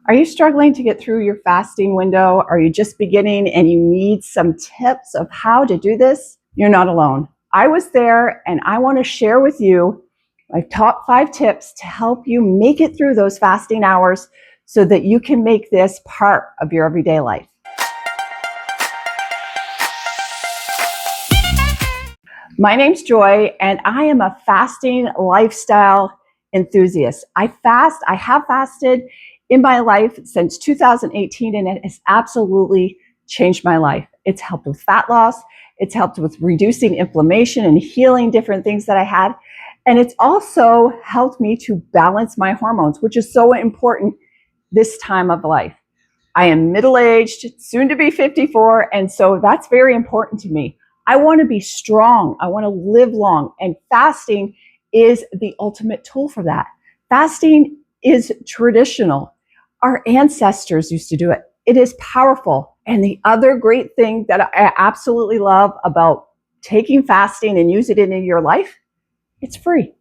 Are you struggling to get through your fasting window? Are you just beginning and you need some tips of how to do this? You're not alone. I was there and I want to share with you my top 5 tips to help you make it through those fasting hours so that you can make this part of your everyday life. My name's Joy and I am a fasting lifestyle enthusiast. I have fasted in my life since 2018, and it has absolutely changed my life. It's helped with fat loss. It's helped with reducing inflammation and healing different things that I had. And it's also helped me to balance my hormones, which is so important this time of life. I am middle-aged, soon to be 54, and so that's very important to me. I want to be strong. I want to live long, and fasting is the ultimate tool for that. Fasting is traditional. Our ancestors used to do it. It is powerful. And the other great thing that I absolutely love about taking fasting and use it in your life, it's free.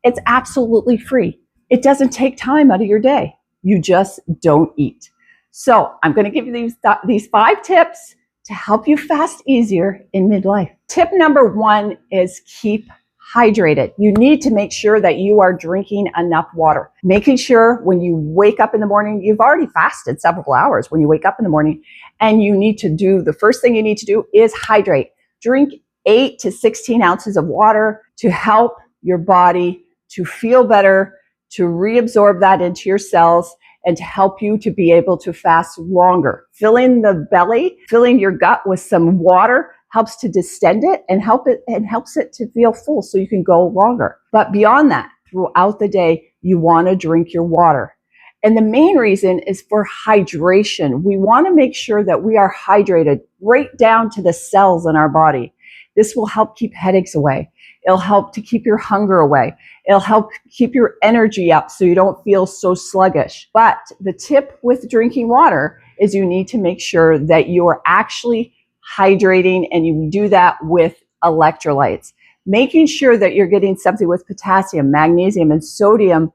It's absolutely free. It doesn't take time out of your day. You just don't eat. So I'm going to give you these 5 tips to help you fast easier in midlife. Tip number 1 is keep hydrated. You need to make sure that you are drinking enough water. Making sure when you wake up in the morning, you've already fasted several hours when you wake up in the morning, and the first thing you need to do is hydrate. Drink 8 to 16 ounces of water to help your body to feel better, to reabsorb that into your cells, and to help you to be able to fast longer. Filling the belly, filling your gut with some water helps to distend it and helps it to feel full so you can go longer. But beyond that, throughout the day, you want to drink your water. And the main reason is for hydration. We want to make sure that we are hydrated right down to the cells in our body. This will help keep headaches away. It'll help to keep your hunger away. It'll help keep your energy up so you don't feel so sluggish. But the tip with drinking water is you need to make sure that you are actually hydrating, and you do that with electrolytes. Making sure that you're getting something with potassium, magnesium, and sodium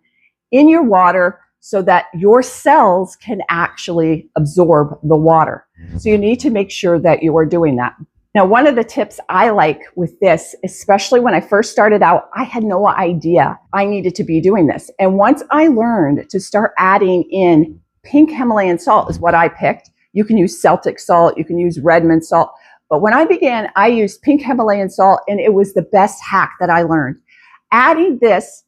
in your water so that your cells can actually absorb the water. So you need to make sure that you are doing that. Now, one of the tips I like with this, especially when I first started out, I had no idea I needed to be doing this. And once I learned to start adding in pink Himalayan salt is what I picked. You can use Celtic salt, you can use Redmond salt. But when I began, I used pink Himalayan salt, and it was the best hack that I learned. Adding this,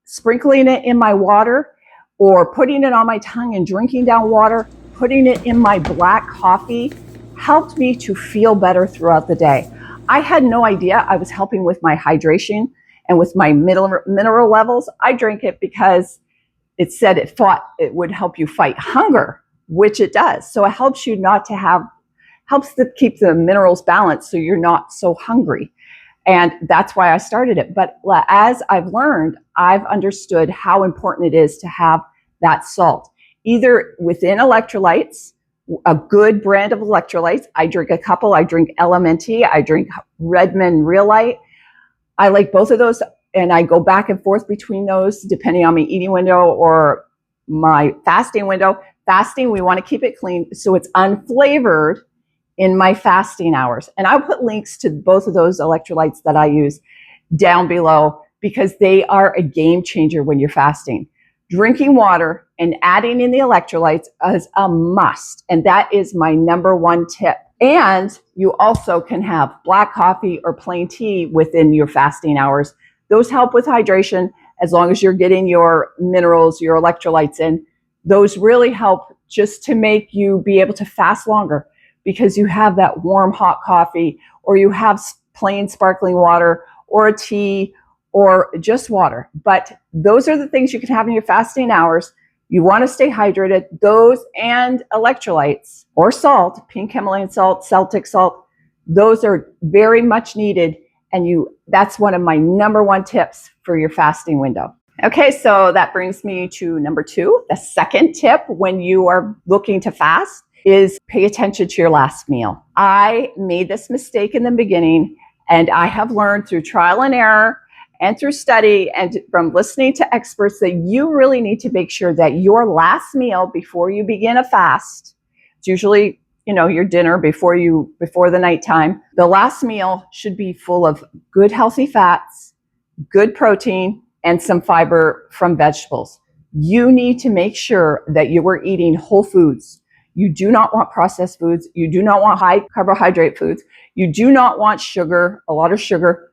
sprinkling it in my water, or putting it on my tongue and drinking down water, putting it in my black coffee, helped me to feel better throughout the day. I had no idea I was helping with my hydration and with my mineral levels. I drank it because it said it would help you fight hunger, which it does. So it helps you helps to keep the minerals balanced so you're not so hungry. And that's why I started it. But as I've learned, I've understood how important it is to have that salt, either within electrolytes, a good brand of electrolytes. I drink a couple. I drink LMNT. I drink Redmond Real Light. I like both of those, and I go back and forth between those depending on my eating window or my fasting window. Fasting, we want to keep it clean, so it's unflavored in my fasting hours. And I'll put links to both of those electrolytes that I use down below because they are a game changer when you're fasting. Drinking water and adding in the electrolytes is a must. And that is my number 1 tip. And you also can have black coffee or plain tea within your fasting hours. Those help with hydration as long as you're getting your minerals, your electrolytes in. Those really help just to make you be able to fast longer because you have that warm, hot coffee, or you have plain sparkling water or a tea or just water. But those are the things you can have in your fasting hours. You want to stay hydrated. Those and electrolytes or salt, pink Himalayan salt, Celtic salt, those are very much needed. And that's one of my number 1 tips for your fasting window. Okay, so that brings me to number 2. The second tip when you are looking to fast is pay attention to your last meal. I made this mistake in the beginning, and I have learned through trial and error and through study and from listening to experts that you really need to make sure that your last meal before you begin a fast, it's usually, your dinner before the nighttime, the last meal should be full of good healthy fats, good protein, and some fiber from vegetables. You need to make sure that you are eating whole foods. You do not want processed foods. You do not want high carbohydrate foods. You do not want sugar, a lot of sugar.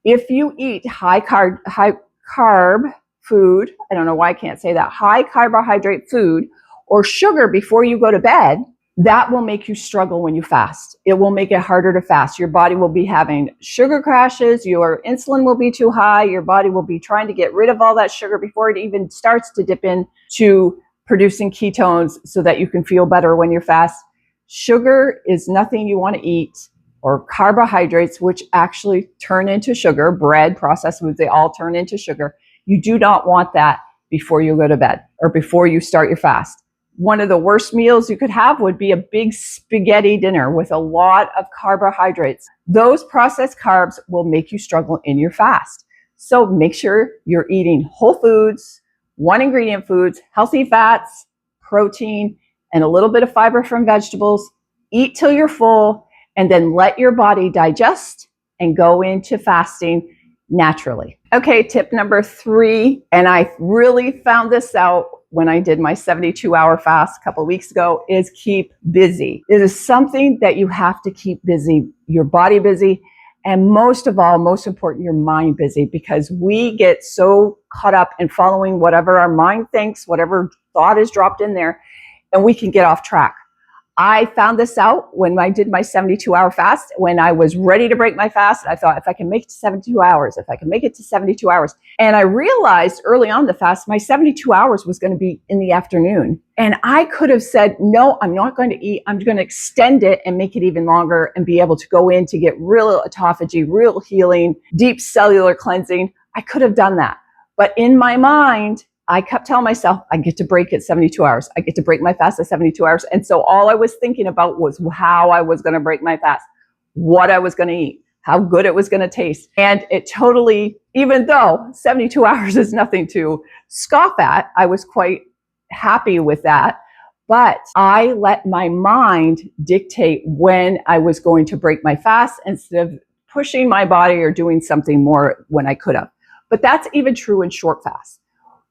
If you eat high carb food, I don't know why I can't say that, high carbohydrate food or sugar before you go to bed, that will make you struggle when you fast. It will make it harder to fast. Your body will be having sugar crashes. Your insulin will be too high. Your body will be trying to get rid of all that sugar before it even starts to dip into producing ketones so that you can feel better when you're fast. Sugar is nothing you want to eat, or carbohydrates, which actually turn into sugar. Bread, processed foods, they all turn into sugar. You do not want that before you go to bed or before you start your fast. One of the worst meals you could have would be a big spaghetti dinner with a lot of carbohydrates. Those processed carbs will make you struggle in your fast. So make sure you're eating whole foods, one ingredient foods, healthy fats, protein, and a little bit of fiber from vegetables. Eat till you're full, and then let your body digest and go into fasting naturally. Okay, tip number 3, and I really found this out when I did my 72-hour fast a couple of weeks ago, is keep busy. It is something that you have to keep busy, your body busy, and most of all, most important, your mind busy, because we get so caught up in following whatever our mind thinks, whatever thought is dropped in there, and we can get off track. I found this out when I did my 72-hour fast. When I was ready to break my fast, I thought, if I can make it to 72 hours, if I can make it to 72 hours. And I realized early on the fast, my 72 hours was going to be in the afternoon. And I could have said, no, I'm not going to eat. I'm going to extend it and make it even longer and be able to go in to get real autophagy, real healing, deep cellular cleansing. I could have done that. But in my mind, I kept telling myself, I get to break at 72 hours. I get to break my fast at 72 hours. And so all I was thinking about was how I was going to break my fast, what I was going to eat, how good it was going to taste. And it totally, even though 72 hours is nothing to scoff at, I was quite happy with that. But I let my mind dictate when I was going to break my fast instead of pushing my body or doing something more when I could have. But that's even true in short fasts.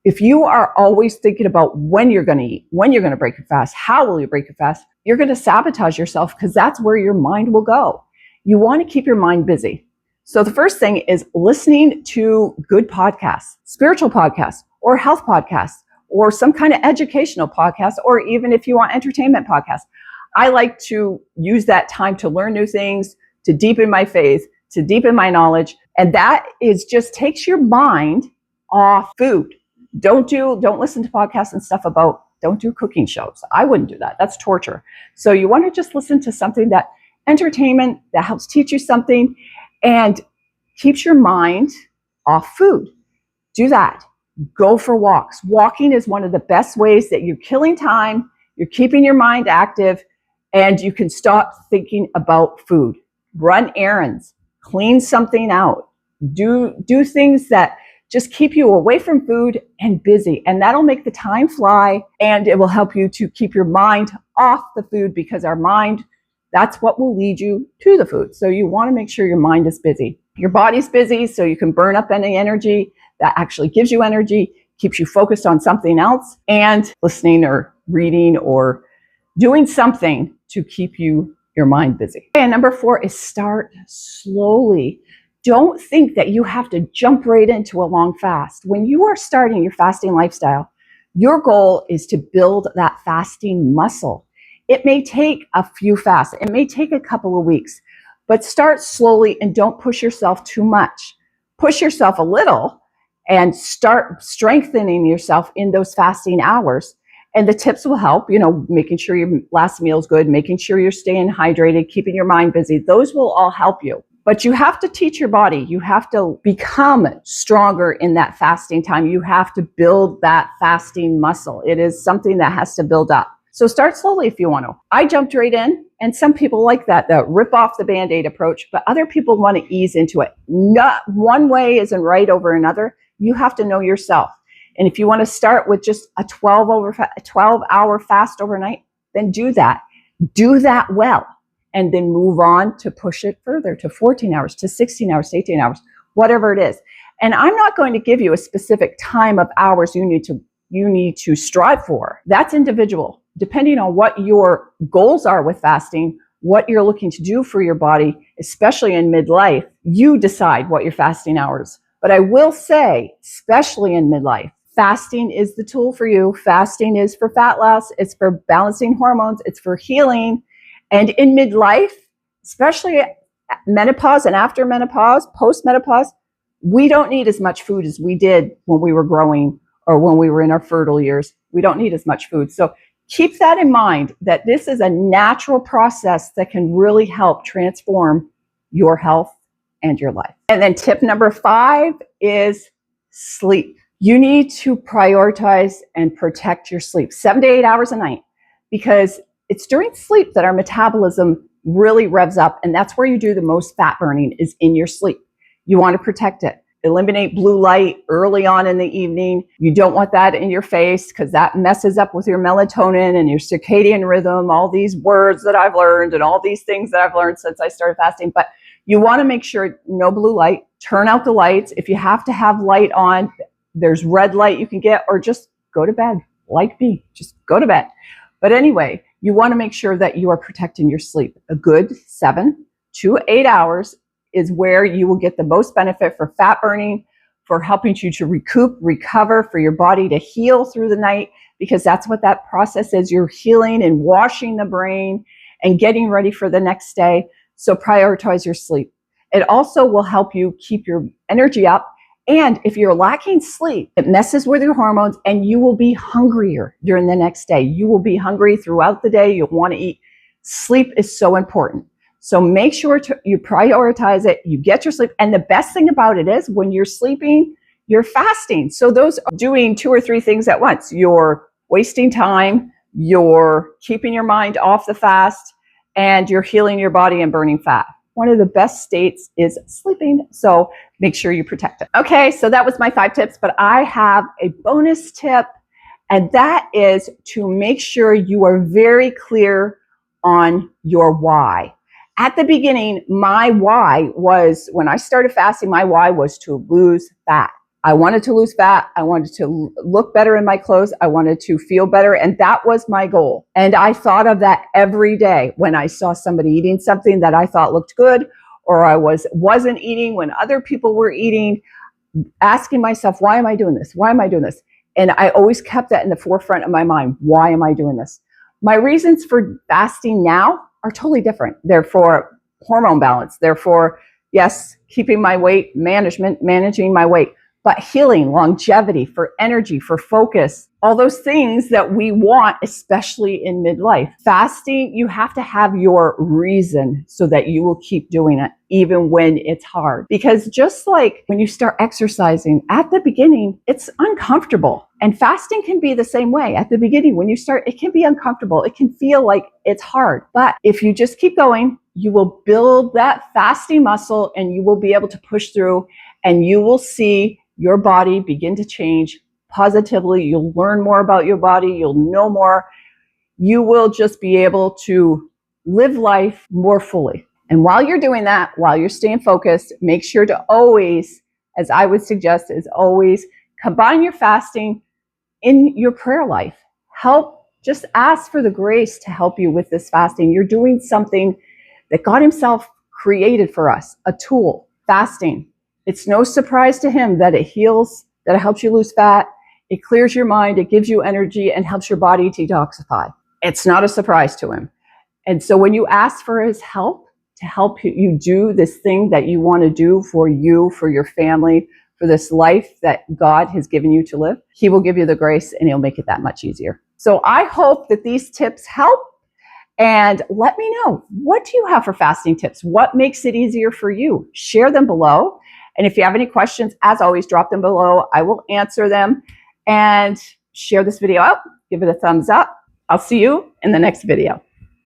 If you are always thinking about when you're going to eat, when you're going to break your fast, how will you break your fast, you're going to sabotage yourself, because that's where your mind will go. You want to keep your mind busy. So the first thing is listening to good podcasts, spiritual podcasts, or health podcasts, or some kind of educational podcast, or even if you want entertainment podcasts. I like to use that time to learn new things, to deepen my faith, to deepen my knowledge. And that is just takes your mind off food. Don't listen to podcasts and stuff don't do cooking shows. I wouldn't do that. That's torture. So you want to just listen to something that entertainment that helps teach you something and keeps your mind off food. Do that. Go for walks. Walking is one of the best ways that you're killing time, you're keeping your mind active, and you can stop thinking about food. Run errands, clean something out, do things that just keep you away from food and busy. And that'll make the time fly, and it will help you to keep your mind off the food, because our mind, that's what will lead you to the food. So you want to make sure your mind is busy. Your body's busy so you can burn up any energy that actually gives you energy, keeps you focused on something else, and listening or reading or doing something to keep your mind busy. And number 4 is start slowly. Don't think that you have to jump right into a long fast. When you are starting your fasting lifestyle, your goal is to build that fasting muscle. It may take a few fasts. It may take a couple of weeks, but start slowly and don't push yourself too much. Push yourself a little and start strengthening yourself in those fasting hours. And the tips will help, making sure your last meal is good, making sure you're staying hydrated, keeping your mind busy. Those will all help you. But you have to teach your body. You have to become stronger in that fasting time. You have to build that fasting muscle. It is something that has to build up. So start slowly if you want to. I jumped right in And some people like that, the rip off the Band-Aid approach, but other people want to ease into it. Not one way isn't right over another. You have to know yourself. And if you want to start with just a 12-hour fast overnight, then do that. Do that well. And then move on to push it further to 14 hours, to 16 hours, to 18 hours, whatever it is. And I'm not going to give you a specific time of hours you need to strive for. That's individual. Depending on what your goals are with fasting, what you're looking to do for your body, especially in midlife, you decide what your fasting hours. But I will say, especially in midlife, fasting is the tool for you. Fasting is for fat loss. It's for balancing hormones. It's for healing. And in midlife, especially menopause and after menopause, post-menopause, we don't need as much food as we did when we were growing or when we were in our fertile years. We don't need as much food. So keep that in mind, that this is a natural process that can really help transform your health and your life. And then tip number 5 is sleep. You need to prioritize and protect your sleep 7 to 8 hours a night, because it's during sleep that our metabolism really revs up. And that's where you do the most fat burning, is in your sleep. You want to protect it. Eliminate blue light early on in the evening. You don't want that in your face, because that messes up with your melatonin and your circadian rhythm, all these words that I've learned and all these things that I've learned since I started fasting. But you want to make sure no blue light. Turn out the lights. If you have to have light on, there's red light you can get, or just go to bed. Like me, just go to bed. But anyway, you want to make sure that you are protecting your sleep. A good 7 to 8 hours is where you will get the most benefit for fat burning, for helping you to recoup, recover, for your body to heal through the night, because that's what that process is. You're healing and washing the brain and getting ready for the next day. So prioritize your sleep. It also will help you keep your energy up. And if you're lacking sleep, it messes with your hormones and you will be hungrier during the next day. You will be hungry throughout the day. You'll want to eat. Sleep is so important. So make sure you prioritize it. You get your sleep. And the best thing about it is, when you're sleeping, you're fasting. So those are doing 2 or 3 things at once. You're wasting time, you're keeping your mind off the fast, and you're healing your body and burning fat. One of the best states is sleeping. So make sure you protect it. Okay, so that was my 5 tips, but I have a bonus tip, and that is to make sure you are very clear on your why. At the beginning, my why was, when I started fasting, my why was to lose fat. I wanted to lose fat. I wanted to look better in my clothes. I wanted to feel better. And that was my goal. And I thought of that every day when I saw somebody eating something that I thought looked good, or I wasn't eating when other people were eating, asking myself, why am I doing this? Why am I doing this? And I always kept that in the forefront of my mind. Why am I doing this? My reasons for fasting now are totally different. They're for hormone balance. They're for, yes, keeping my weight, managing my weight, but healing, longevity, for energy, for focus, all those things that we want, especially in midlife. Fasting, you have to have your reason so that you will keep doing it, even when it's hard. Because just like when you start exercising, at the beginning, it's uncomfortable. And fasting can be the same way. At the beginning, when you start, it can be uncomfortable. It can feel like it's hard. But if you just keep going, you will build that fasting muscle and you will be able to push through, and you will see your body begin to change positively. You'll learn more about your body. You'll know more. You will just be able to live life more fully. And while you're doing that, while you're staying focused, make sure to always, as I would suggest, is always combine your fasting in your prayer life. Just ask for the grace to help you with this fasting. You're doing something that God Himself created for us, a tool, fasting. It's no surprise to Him that it heals, that it helps you lose fat, it clears your mind, it gives you energy, and helps your body detoxify. It's not a surprise to Him. And so when you ask for His help to help you do this thing that you want to do for you, for your family, for this life that God has given you to live, He will give you the grace and He'll make it that much easier. So I hope that these tips help. And let me know, what do you have for fasting tips? What makes it easier for you? Share them below. And if you have any questions, as always, drop them below. I will answer them. And share this video out. Give it a thumbs up. I'll see you in the next video.